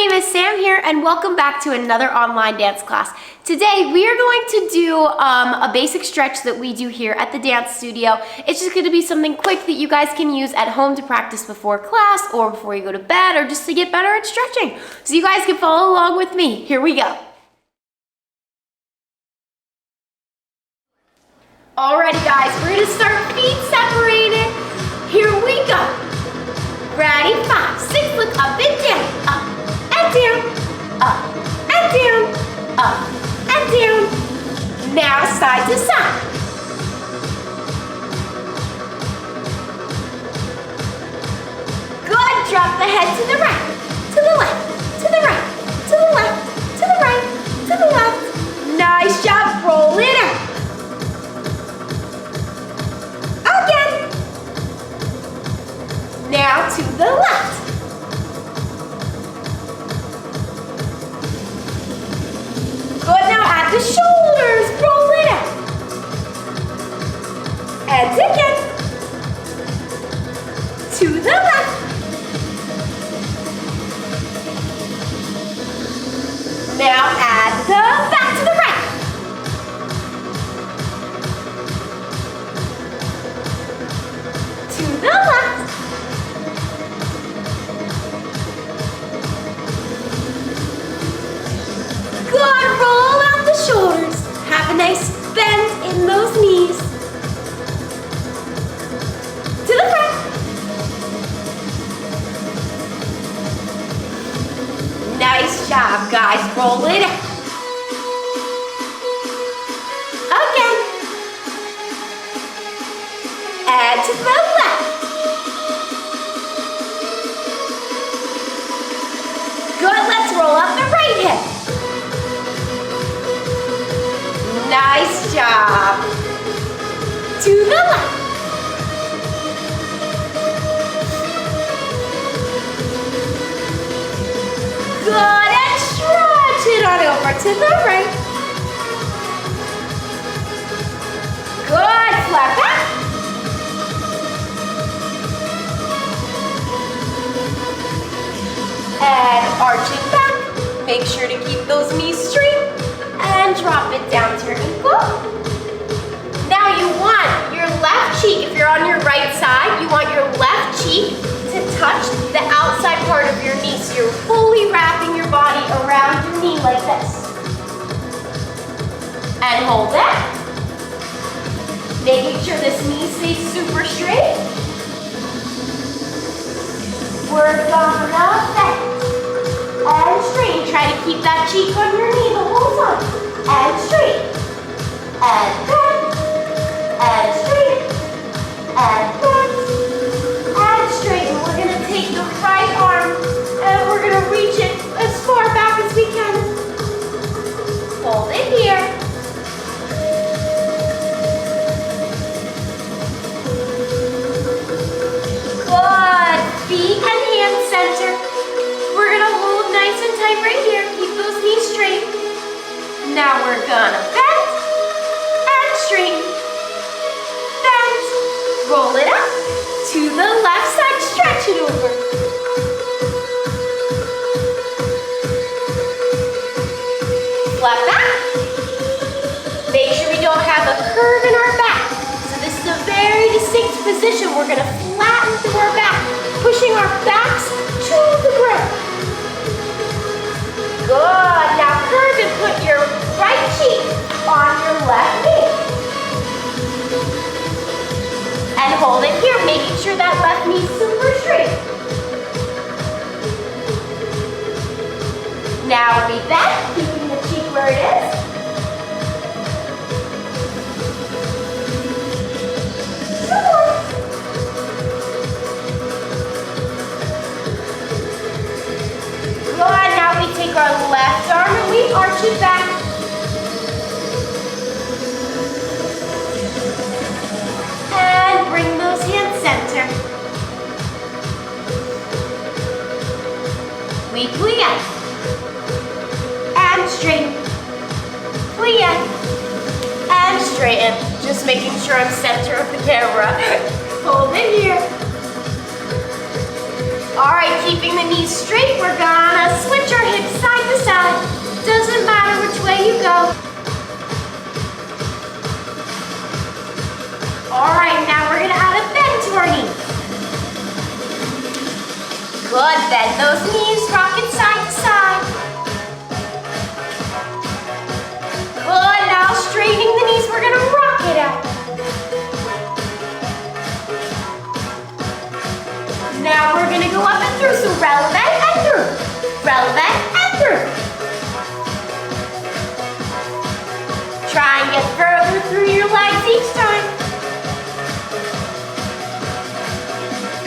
name is Sam here, and welcome back to another online dance class. Today we are going to do a basic stretch that we do here at the dance studio. It's just going to be something quick that you guys can use at home to practice before class or before you go to bed or just to get better at stretching. So you guys can follow along with me. Here we go. Alrighty guys, we're going to start feet separated. Here we go. Ready? 5, 6, look up and down, up and down, up and down, up and down. Now side to side. Good, drop the head to the right, to the left, to the right, to the left, to the right, to the left. Nice job, roll it out. Again. Now to the left. Good, now add the shoulders, roll it out. And again. To the left. Now add the back to the right. To the left. Good, roll out the shoulders. Have a nice bend in those knees. To the front. Nice job, guys. Roll it out. Again. And to the left. Good, let's roll up the right hip. Nice job. To the left. Good, and stretch it on over to the right. Good, flat back. And arching back. Make sure to keep those knees straight. And drop it down to your ankle. Now you want your left cheek, if you're on your right side, you want your left cheek to touch the outside part of your knee. So you're fully wrapping your body around your knee like this. And hold it. Making sure this knee stays super straight. We're gonna bend. And straight. Try to keep that cheek on your knee the whole time. And straight. And bend. And straight. And bend. And straight. And we're going to take the right arm and we're going to reach it as far back as we can. Hold it here. Good. Feet and hands center. We're going to hold nice and tight right here. Keep those knees straight. Now we're gonna bend and straighten. Bend. Roll it up. To the left side, stretch it over. Flat back. Make sure we don't have a curve in our back. So this is a very distinct position. We're gonna flatten through our back, pushing our backs to the ground. Good, now curve and put your right cheek on your left knee. And hold it here, making sure that left knee is super straight. Now we bend, keeping the cheek where it is. Good, now we take our left arm and we arch it back. And bring those hands center. We plie. And straighten. Plie. And straighten. Just making sure I'm center of the camera. Hold it here. All right, keeping the knees straight, we're gonna switch our Bend those knees, rock it side to side. Good, now straightening the knees, we're gonna rock it out. Now we're gonna go up and through, so relevant and through. Relevant and through. Try and get further through your legs each time.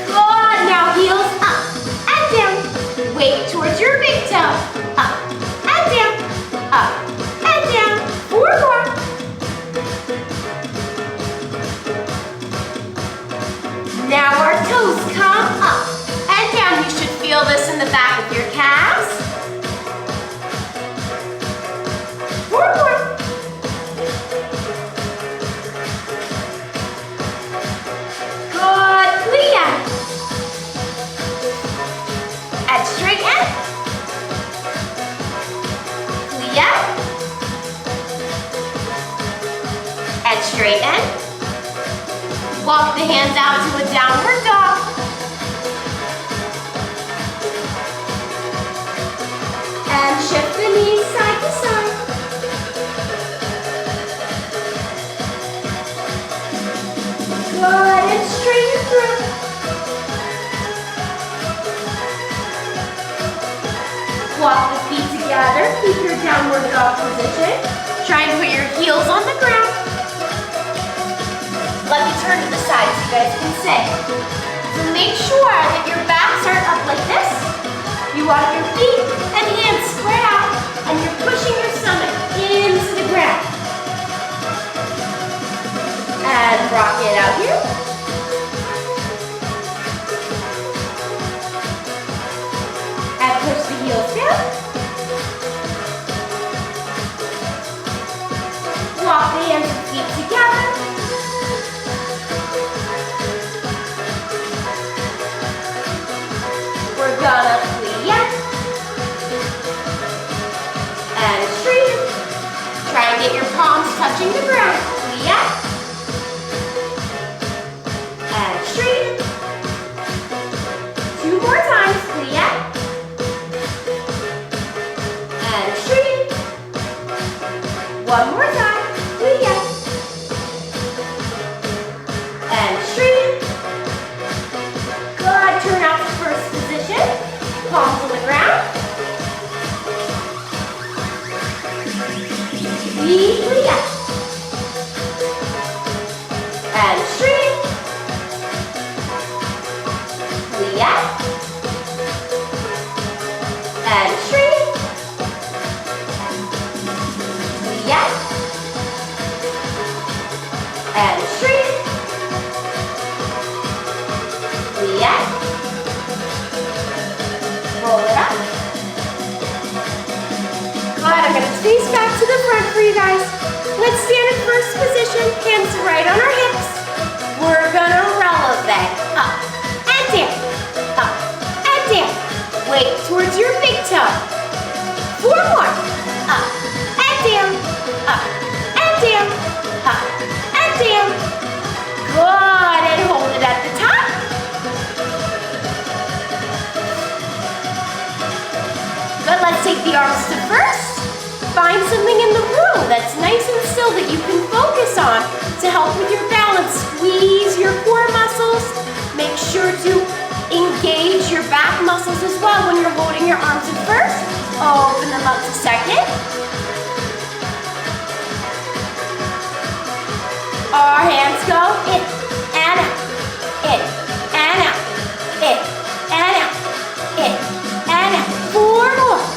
Good, now heels up and down. Weight towards your big toe. Up and down, up and down. 4 more. Now our toes come up and down. You should feel this in the back of your calves. 4 more. Good, plie. And straighten. Plie. And straighten. Walk the hands out to a downward dog. And shift the knees side to side. Good, and straighten through. Walk the feet together, keep your downward dog position. Try and put your heels on the ground. Let me turn to the side so you guys can say. So make sure that your backs are up like this. You want your feet and hands spread out, and you're pushing your stomach into the ground. And rock it out here. And push the heels down. Walk the hands and feet together. We're gonna plie and straighten. Try and get your palms touching the ground. Plie and straighten. 2 more times. Plie and straighten. 1 more time. Plie and straighten. Good. Turn out to first position. Palms on the ground. Plie and straighten. Plie and straighten. Plie and straighten. Plie. Roll it up. Good, I'm gonna face back to the front for you guys. Let's stand in first position, hands right on our hips. We're gonna relevate. Up and down, up and down. Weight towards your big toe. 4 more. Up and down, up and down, up and down. Good, and hold it at the top. Good, let's take the arms to first. Find something in the room that's nice and still that you can focus on to help with your balance. Squeeze your core muscles. Make sure to engage your back muscles as well when you're holding your arms at first. Open them up to second. Our hands go in and out, in and out, in and out, in and out. 4 more.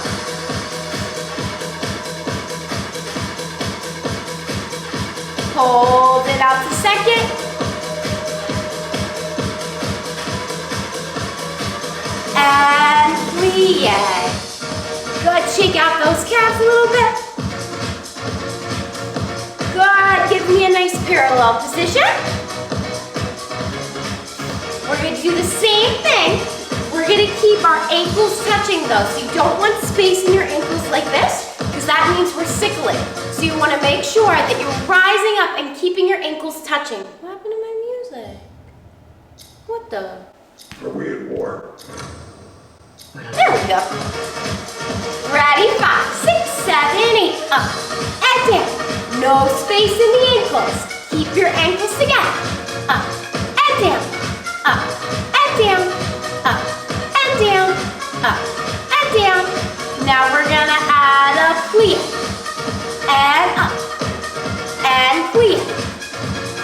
Hold it out to second. And plie. Good, shake out those calves a little bit. Good, give me a nice parallel position. We're going to do the same thing. We're going to keep our ankles touching though, so you don't want space in your ankles like this, because that means we're sickling. So you want to make sure that you're rising up and keeping your ankles touching. What happened to my music? What the? Are we at war? There we go. Ready? 5, 6, 7, 8. Up and down. No space in the ankles. Keep your ankles together. Up and down. Up and down. Up and down. Up and down. Now we're gonna add a plie. And up. And plie.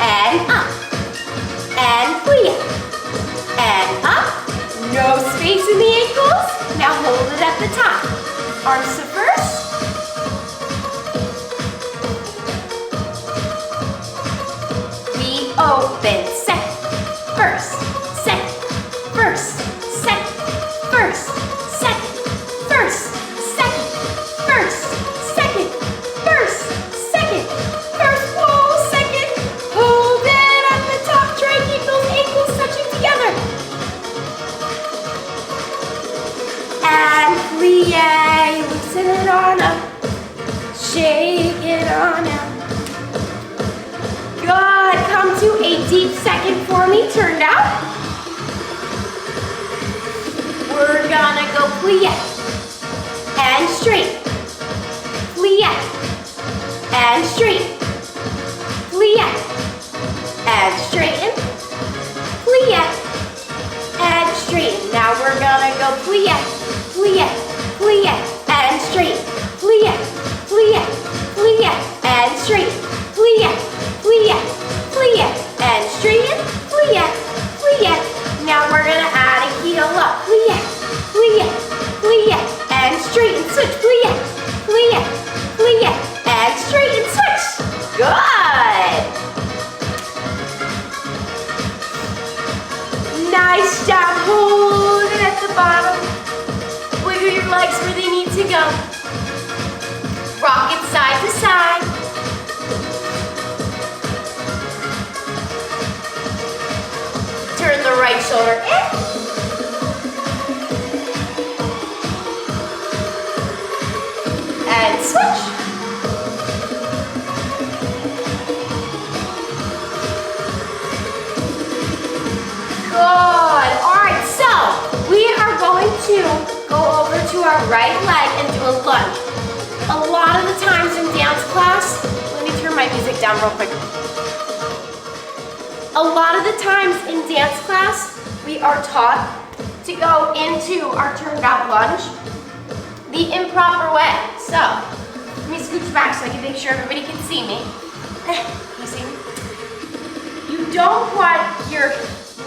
And up. And plie. And up. No space in the ankles. Now hold it at the top. Arms to first. We open. Second. First. Second. First. Second. First. Second. First. Second. First. Second. First. Second. First. Whoa, second. Hold it at the top. Try and keep those ankles touching together. And plie, loosen it on up, shake it on out. Good, come to a deep second for me, turned out. We're gonna go plie, and straight, plie, and straight, plie, and straighten, plie, and straighten. Now we're gonna go plie, plie, plie, and straight, plie, plie, plie, and straight, plie, plie, plie, and straighten, plie, plie. Now we're gonna add a heel up, plie, plie, plie, and straighten, switch, plie, plie, plie, and straighten, switch. Good. Nice job, hold it at the bottom. Wiggle your legs where they need to go. Rock it side to side. Turn the right shoulder in. And switch. Good. All right, so we are going to go over to our right leg and do a lunge. A lot of the times in dance class, let me turn my music down real quick. A lot of the times in dance class, we are taught to go into our turned out lunge the improper way. So, let me scooch back so I can make sure everybody can see me. Can you see me? You don't want your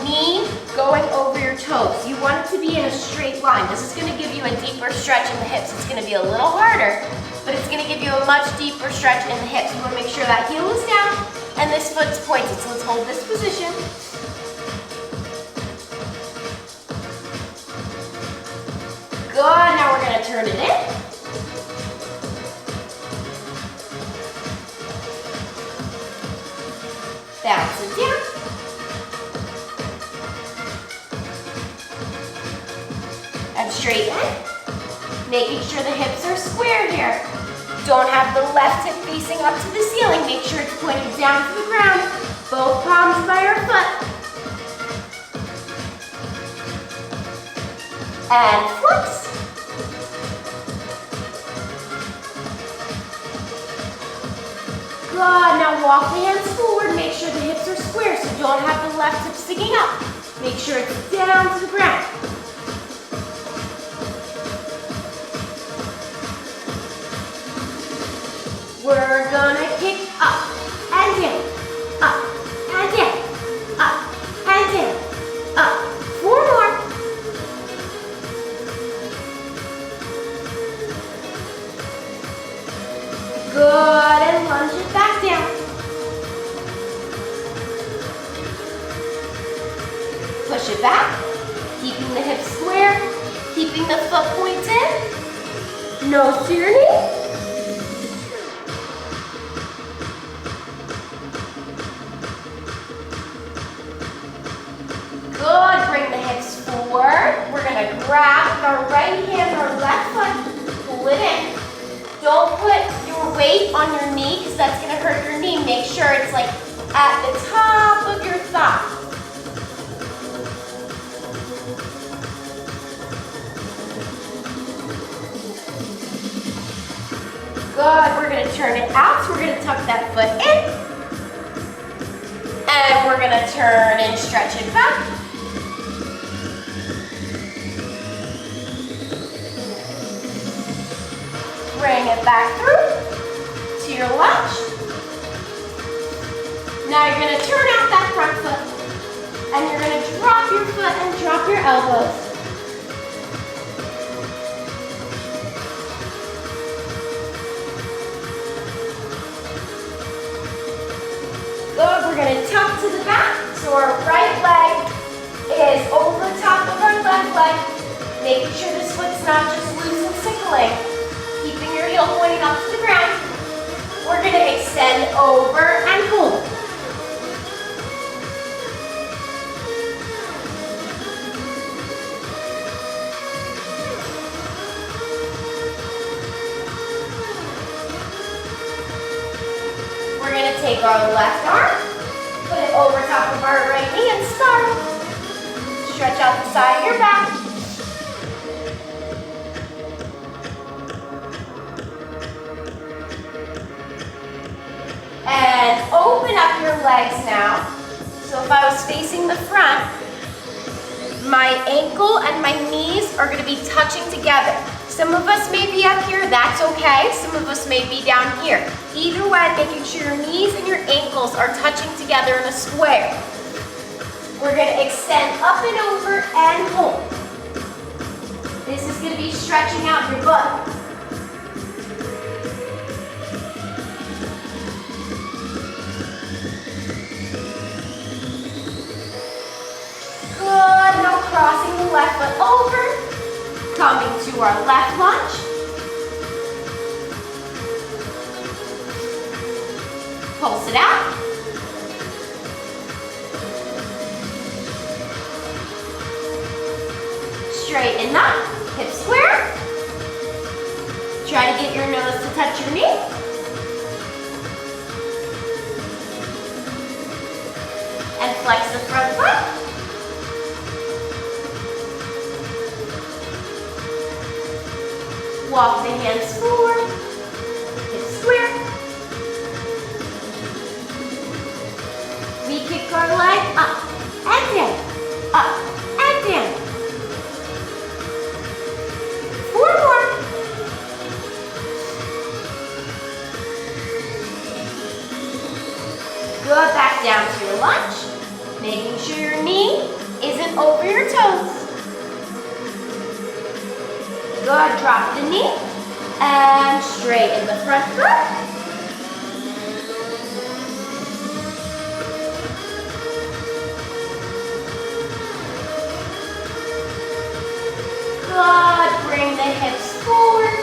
knee going over your toes. You want it to be in a straight line. This is going to give you a deeper stretch in the hips. It's going to be a little harder, but it's going to give you a much deeper stretch in the hips. You want to make sure that heel is down and this foot's pointed. So let's hold this position. Good. Now we're going to turn it in. Bounce it down. And straighten. Making sure the hips are square here. Don't have the left hip facing up to the ceiling. Make sure it's pointing down to the ground. Both palms by our foot. And flex. Good. Now walk the hands forward. Make sure the hips are square, so don't have the left hip sticking up. Make sure it's down to the ground. We're gonna kick up and down, up and down, up and down, up. 4 more. Good, and lunge it back down. Push it back, keeping the hips square, keeping the foot pointed. Nose to your knee. Good, bring the hips forward. We're gonna grab with our right hand, our left foot, pull it in. Don't put your weight on your knee because that's gonna hurt your knee. Make sure it's like at the top of your thigh. Good, we're gonna turn it out, so we're gonna tuck that foot in. And we're gonna turn and stretch it back. Bring it back through to your lunge. Now you're gonna turn out that front foot and you're gonna drop your foot and drop your elbows. Good, we're gonna tuck to the back so our right leg is over top of our left leg, making sure this foot's not just loose and sickling. Keeping your heel pointing up to the ground. We're gonna extend over and hold. We're gonna take our left arm, put it over top of our right knee and start. Stretch out the side of your back. And open up your legs now. So if I was facing the front, my ankle and my knees are gonna be touching together. Some of us may be up here, that's okay. Some of us may be down here. Either way, making sure your knees and your ankles are touching together in a square. We're gonna extend up and over and hold. This is gonna be stretching out your butt. Good, now crossing the left foot over, coming to our left lunge. Pulse it out. Straighten up, hip square. Try to get your nose to touch your knee. And flex the front foot. Walk the hands forward, hip square. We kick our leg up and down, up and down. 4 more. Good, back down to your lunge, making sure your knee isn't over your toes. Good, drop the knee and straighten the front foot. Good, bring the hips forward.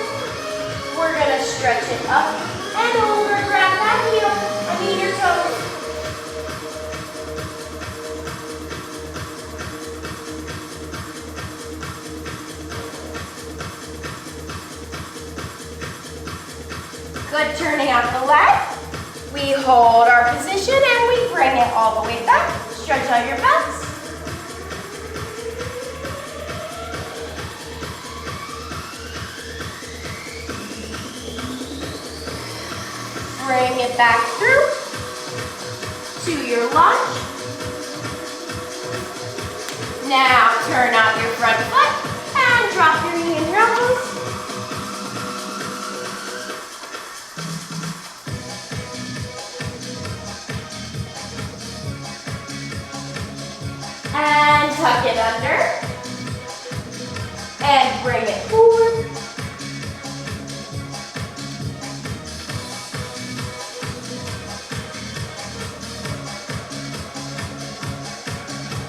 We're gonna stretch it up and over, grab that heel, I mean your toes. Good, turning out the leg. We hold our position and we bring it all the way back. Stretch out your butts. Bring it back through to your lunge. Now turn out your front foot and drop your knee and your elbows. And tuck it under. And bring it forward.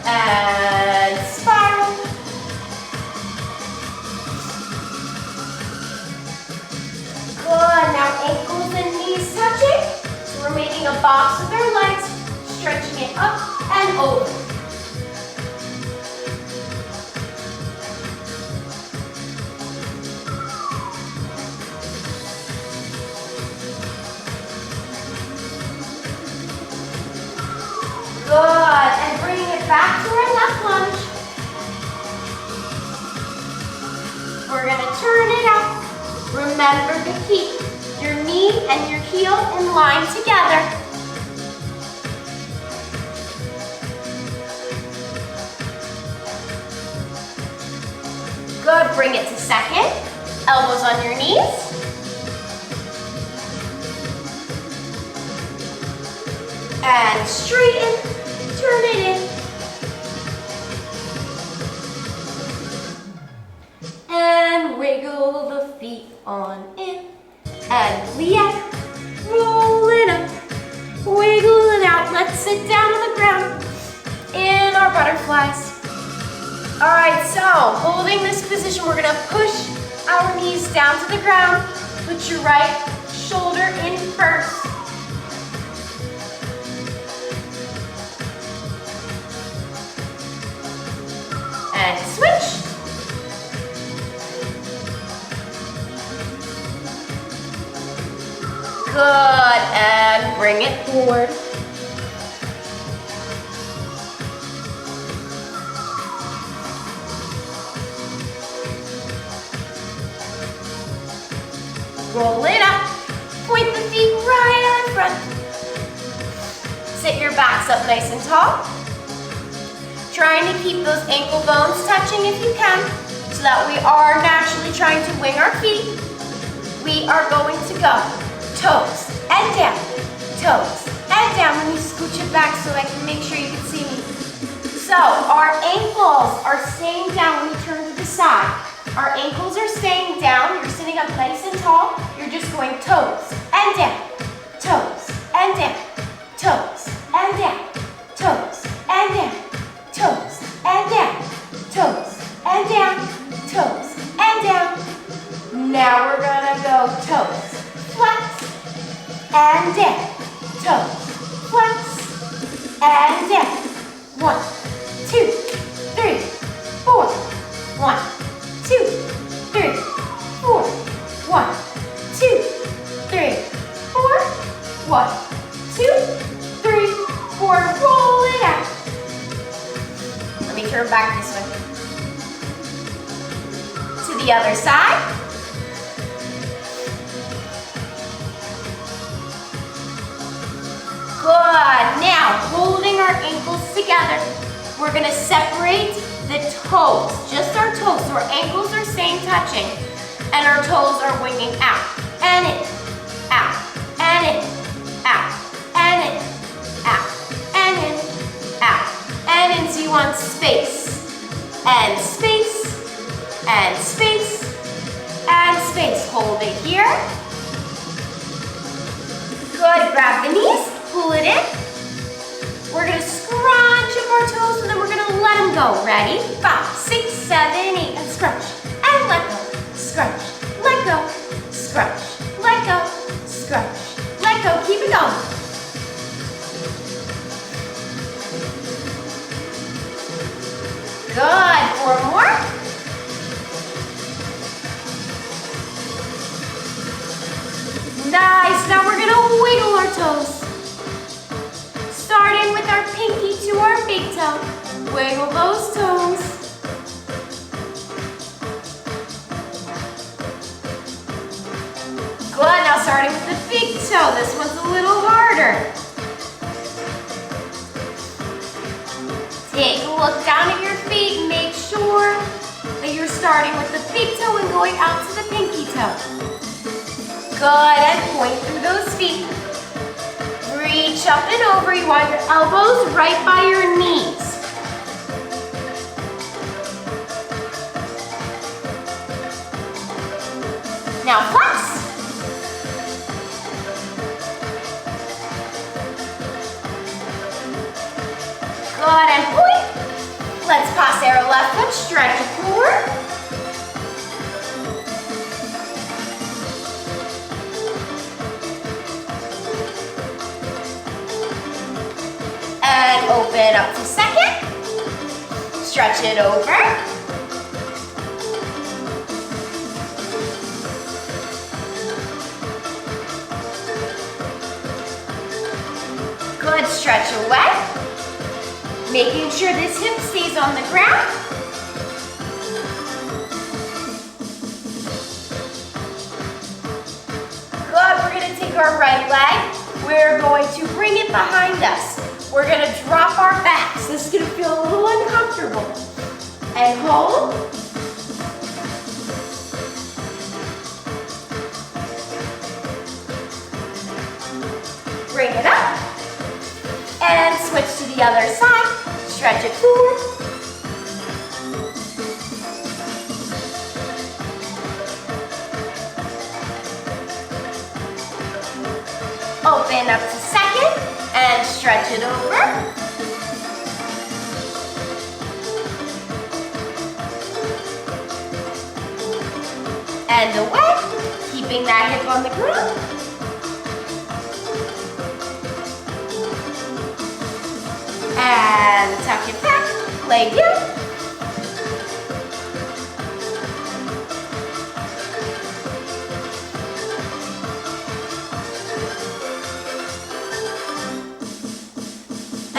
And spiral. Good, now ankles and knees touching. So we're making a box with our legs, stretching it up and over. Good, and bringing it back to our left lunge. We're gonna turn it out. Remember to keep your knee and your heel in line together. Good, bring it to second. Elbows on your knees. And straighten, turn it in. And wiggle the feet on in. And liat, roll it up, wiggle it out. Let's sit down on the ground in our butterflies. All right, so holding this position, we're gonna push our knees down to the ground. Put your right shoulder in first. And switch. Good, and bring it forward. Roll it up, point the feet right out in front. Sit your backs up nice and tall. Trying to keep those ankle bones touching if you can, so that we are naturally trying to wing our feet. We are going to go toes and down, toes and down. Let me scooch it back so I can make sure you can see me. So our ankles are staying down when we turn to the side. Our ankles are staying down. You're sitting up nice and tall. You're just going toes and down, toes and down, toes and down, toes and down, toes and down, toes and down, toes and down. Now we're gonna go toes, flex and down, toes, flex and down. 1, 2, 3, 4. 1, 2, 3, 4. 1, 2, 3, 4. 1, 2, 3, 4. Roll it out. Let me turn back this way. To the other side. Good. Now, holding our ankles together, we're gonna separate the toes, just our toes, so our ankles are staying touching, and our toes are winging out, and in, out, and in, out, and in, out, and in, out, and in. So you want space, and space, and space, and space. Hold it here. Good, grab the knees, pull it in. We're gonna scrunch up our toes and then we're gonna let them go. Ready? 5, 6, 7, 8, and scrunch. And let go. Scrunch. Let go. Scrunch. Let go. Scrunch. Let go. Keep it going. Good. 4 more. Nice. Now we're gonna wiggle our toes. Starting with our pinky to our big toe. Wiggle those toes. Good, now starting with the big toe. This one's a little harder. Take a look down at your feet and make sure that you're starting with the big toe and going out to the pinky toe. Good, and point through those feet. Reach up and over. You want your elbows right by your knees. Now flex. Good, and point. Let's pass our left foot, stretch it forward. And open up to second. Stretch it over. Good, stretch away. Making sure this hip stays on the ground. Good, take our right leg. We're going to bring it behind us. We're going to drop our backs. This is going to feel a little uncomfortable. And hold. Bring it up. And switch to the other side. Stretch it forward. Open up to second and stretch it over. And away, keeping that hip on the ground. And tuck it back, lay down.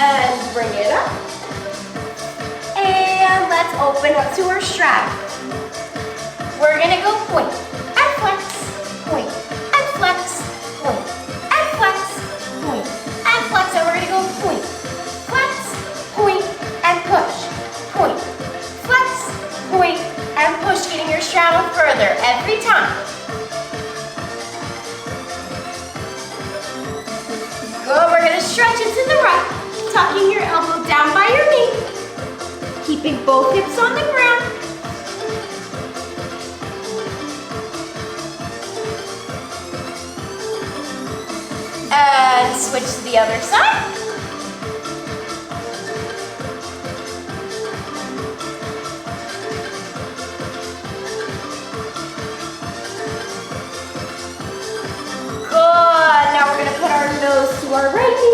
And bring it up. And let's open up to our straddle. We're gonna go point and flex, point and flex, point and flex, point and flex. And we're gonna go point, flex, point and push, point, flex, point and push. Getting your straddle further every time. Good, we're gonna stretch it to the right. Tucking your elbow down by your knee, keeping both hips on the ground. And switch to the other side. Good, now we're gonna put our nose to our right knee.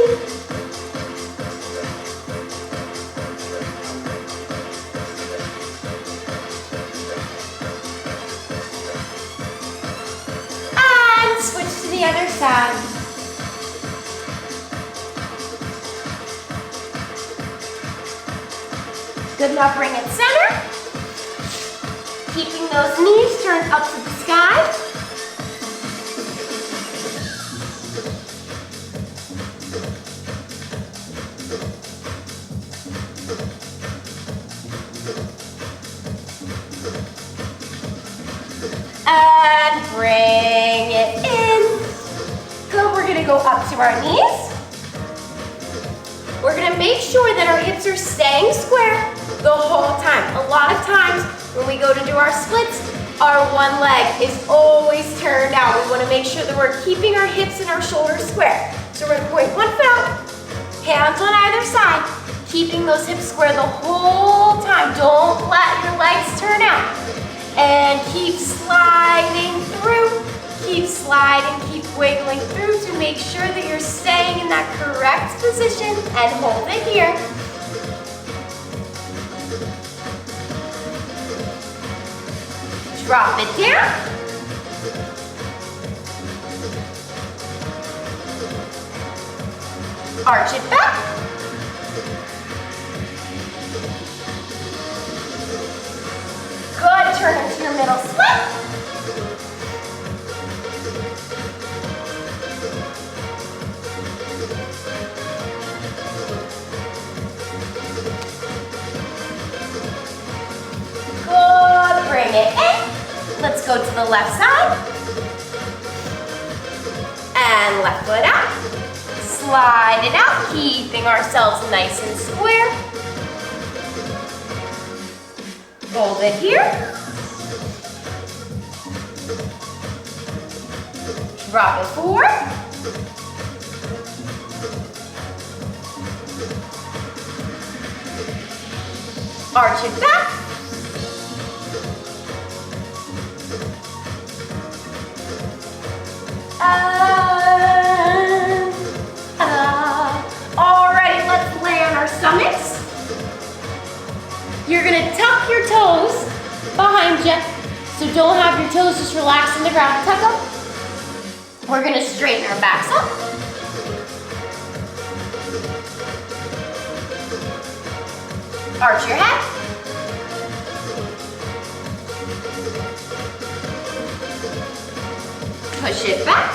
The other side. Good, now bring it center. Keeping those knees turned up to the sky. And bring it in. Good, we're gonna go up to our knees. We're gonna make sure that our hips are staying square the whole time. A lot of times when we go to do our splits, our one leg is always turned out. We wanna make sure that we're keeping our hips and our shoulders square. So we're gonna point one foot out, hands on either side, keeping those hips square the whole time. Don't let your legs turn out. And keep sliding through. Keep sliding, keep wiggling through to make sure that you're staying in that correct position and hold it here. Drop it down. Arch it back. Good, turn into your middle split. Good, bring it in. Let's go to the left side. And left foot out. Slide it out, keeping ourselves nice and square. Hold it here. Drop it forward. Arch it back. Alrighty, let's lay on our stomachs. You're gonna tuck your toes behind you. So don't have your toes just relax in the ground. Tuck them. We're gonna straighten our backs up. Arch your head. Push it back.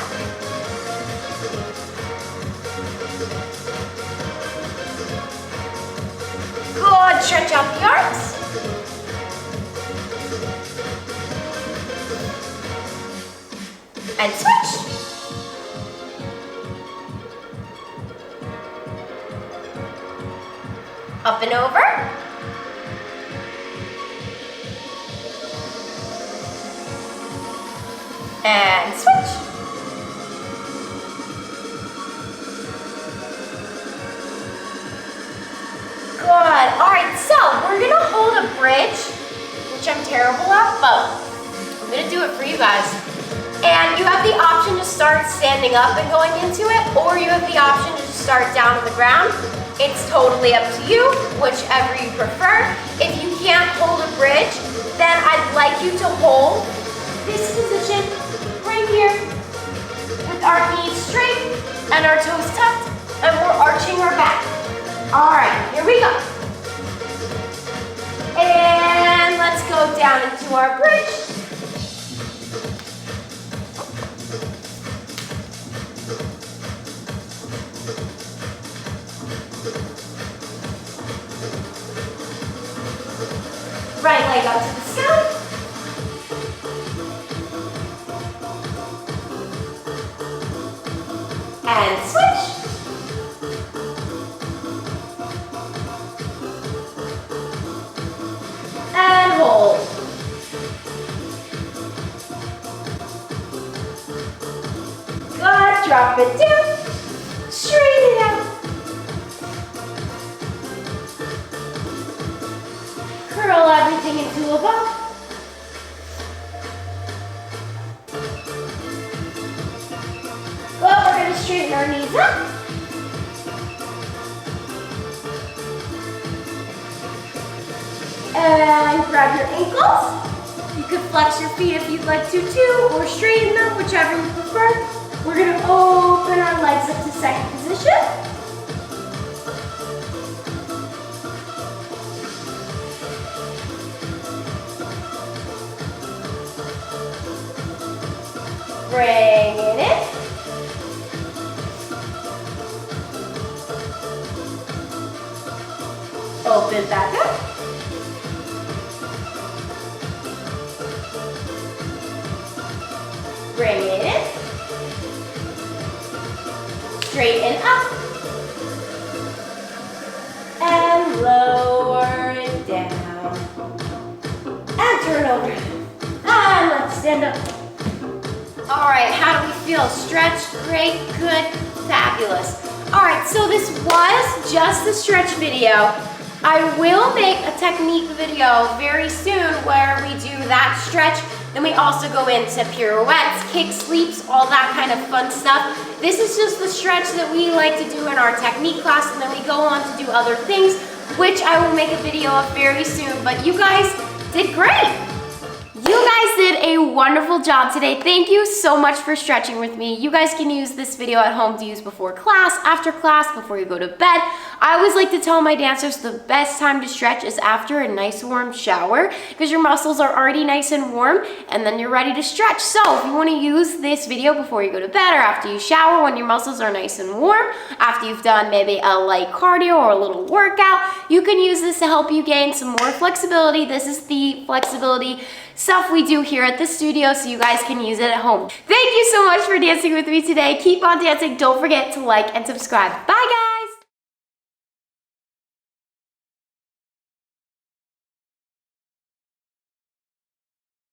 stretch out the arms. And switch. Up and over. And switch. Good. All right, so we're gonna hold a bridge, which I'm terrible at, but I'm gonna do it for you guys. And you have the option to start standing up and going into it, or you have the option to just start down on the ground. It's totally up to you, whichever you prefer. If you can't hold a bridge, then I'd like you to hold this position right here with our knees straight and our toes tucked, and we're arching our back. All right, here we go. And let's go down into our bridge. Right leg up to the sky. And switch. And hold. Good, drop it down. Straighten it out. Curl everything into a ball. Well, we're going to straighten our knees up. And grab your ankles. You could flex your feet if you'd like to too, or straighten them, whichever you prefer. We're going to open our legs up to second position. Bring it in. Open back up. Bring it in. Straighten up. And lower it down. And turn over. And let's stand up. All right, how do we feel? Stretch, great, good, fabulous. All right, so this was just the stretch video. I will make a technique video very soon where we do that stretch. Then we also go into pirouettes, kicks, leaps, all that kind of fun stuff. This is just the stretch that we like to do in our technique class, and then we go on to do other things, which I will make a video of very soon. But you guys did great. You guys did a wonderful job today. Thank you so much for stretching with me. You guys can use this video at home to use before class, after class, before you go to bed. I always like to tell my dancers the best time to stretch is after a nice warm shower, because your muscles are already nice and warm, and then you're ready to stretch. So if you want to use this video before you go to bed or after you shower when your muscles are nice and warm, after you've done maybe a light cardio or a little workout, you can use this to help you gain some more flexibility. This is the flexibility stuff we do here at the studio, so you guys can use it at home. Thank you so much for dancing with me today. Keep on dancing. Don't forget to like and subscribe. Bye, guys.